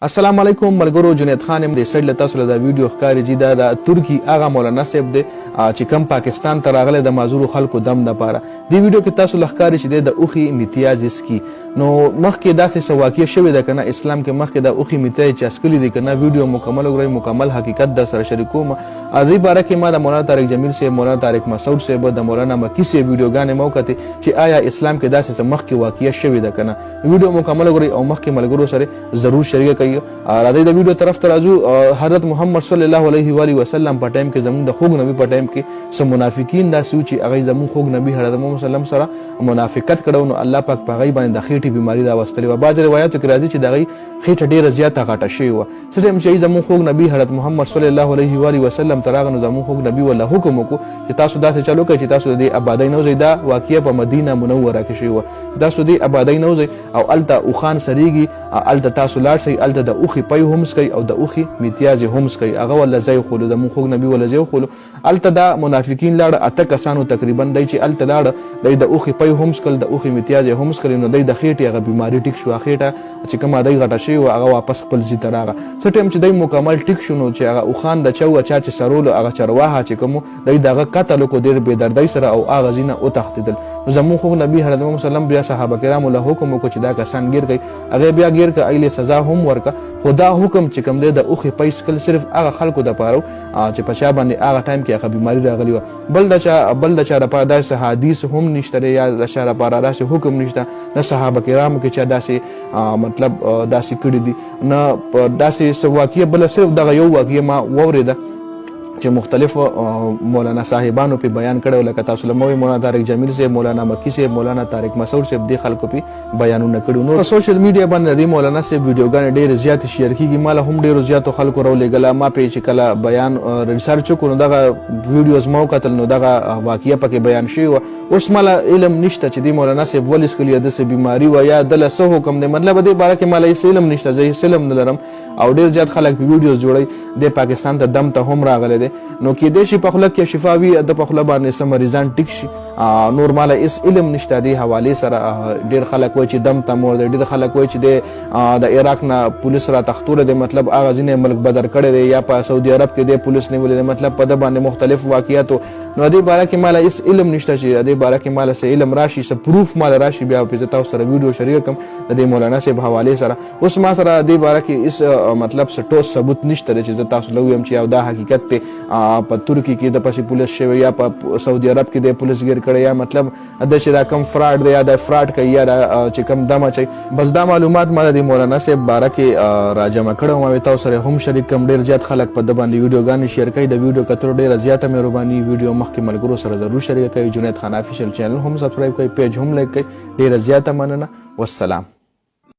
السلام علیکم ملګرو. جنید خان د سړی له تاسو له دا ویډیو ښکاري چې دا د ترکی هغه مولانا صاحب دی چې کم پاکستان ته راغلی د معذورو خلکو دم دپاره. دې ویډیو کې تاسو له ښکاري چې دی د اوښې امتیاز یې څکي. نو مخکې داسې څه واقع شوې ده که نه اسلام کې مخکې د اوښې امتیاز چې څکلي دي که نه ویډیو مکمل وګورئ مکمل حقیقت در سره شریکوم. دې باره کې ما د مولانا طارق جمیل صاحب مولانا طارق مسعود صاحب د مولانا مکی صاحب ویډیوګانې مو وکتې چې آیا اسلام کې داسې څه مخکې واقع شوې ده که نه. ویډیو مکمل وګورئ او مخکې ملګرو سره ضرور شریکه کوئ. راځئ د ویډیو طرف ته راځو. حضرت محمد صلی الله علیه و آله وسلم په ټایم کې زموږ د خوږ نبی په ټایم کې څه منافقین داسې وو چې هغوی زموږ خوږ نبی حضرت محمد صلی الله علیه وسلم سره منافقت کړی نو الله پاک په هغوی باندې د خېټې بیماري راوستلې وه. بعضې روایاتو کې راځي چې د هغوی خېټه ډېره زیاته غټه شوې وه. څه ټایم چې زموږ خوږ نبی حضرت محمد صلی الله علیه و آله وسلم ته راغی نو زموږ خوږ نبی ورله حکم وکړو چې تاسو داسې چل وکړئ چې تاسو د دې ابادۍ نه وځئ. دا واقعه په مدینه منوره کې شوې وه چې تاسو د دې ابادۍ نه وځئ او هلته اوښان سریږي هلته تاسو لاړ شئ هلته د اوښې پی هم څکئ او د اوښې امتیاز یې هم څکئ. هغه ورله ځای وښولو زموږ خوږ نبي ورله ځای وښولو. هلته دا منافقین لاړه 8 کسانو تقریبا دی چې هلته لاړه دی د اوښې پی هم څکل د اوښې امتیاز یې هم څکل نو دی د خېټې هغه بیماري ټیک شوه. خېټه چې کومه دی غټه شوې وه هغه واپس خپل ځي ته راغله. څه ټایم چې دی مکمل ټیک شو نو چې هغه اوښان د چا وه چا چې سرولو هغه چرواها چې کوم دی د هغه قتل وکړو ډېر بېدردۍ سره او هغه ځای نه وتښتېدل. نو زموږ خوږ نبي حضرت محمد صلی الله علیه وسلم بیا صحابه کرامو له حکم وکړو چې دا کسان ګیر کړئ. هغې بیا ګیر کړه ایلې سزا هم ورکړه. خو دا حکم چې کوم دی د اوښې پی څکل صرف هغه خلکو دپاره چې په چا باندې هغه ټایم کې هغه بیماري راغلې وه. بل د چا دپاره داسې حدیث هم نشته دی یا د چا دپاره داسې حکم نشته. نه صحابه کرامو کې چا داسې مطلب داسې کړي دي نه داسې څه واقعه بله صرف دغه یو واقعه ما واورېده چې مختلفو مولانا صاحبانو په بیان کړو لکه تاسو لموي مولانا طارق جمیل صاحب مولانا مکی صاحب مولانا طارق مسعود صاحب د خلکو په بیانونه کړو. نو سوشل میډیا باندې د مولانا صاحب ویډیوګانې ډېر زیات شیر کیږي. مال هم ډېر زیات خلکو راولېږله. ما په چې کله بیان ریسرچ وکړو دغه ویډیوز مو کتل نو دغه واقعیه پکې بیان شوی و. اوس مال علم نشته چې د مولانا صاحب ولې څکلي د څه بیماری و یا دله څه حکم دی مطلب دې باره کې مال هېڅ علم نشته زه هېڅ علم نه لرم او ډېر زیات خلک په ویډیوز جوړوي. د پاکستان ته دم ته هم راغلی دی نو کېدای شي په خوله کې شفا وي د په خوله باندې څه مریضان ټیک شي. نور ماله هېڅ علم نشته دې حوالې سره. ډېر خلک وایي چې دم ته مور دی. ډېر خلک وایي چې د عراق نه پولیس را تښتولی دی مطلب هغه ځینې ملک بدر کړی دی یا په سعودي عرب کې دی پولیس نیولی دی مطلب په ده باندې مختلف واقعیاتو. نو دې باره کې ماله هېڅ علم نشته چې دې باره کې ماله څه علم راشي څه پروف ماله راشي بیا په زه تاسو سره ویډیو شریکه کړم د دې مولانا صاحب حوالې سره. اوس ما سره دې باره کې هېڅ مطلب څه ټوس ثبوت نشته دی چې زه تاسو له ووایم چې یو دا حقیقت دی په ترکي کې د پسې پولیس شوی یا په سعودي عرب کې د پولیس ګیر کړی یا مطلب د چې دا کم فراډ دی یا د فراډ کوي یا چې کم دم اچوي. بس دا معلومات ما د مولانا صاحب باره کې راجمع کړی ما تاسو سره هم شریک کړم. ډېر زیات خلک په ده باندې ویډیوګانې شیر کوي. د ویډیو کتلو ډېره زیاته مهرباني. ویډیو مخکې ملګرو سره ضرور شریکه کوئ. جنید خان افیشل چینل هم سبسکرایب کوئ پیج هم لایک کوئ. ډېره زیاته مننه. والسلام.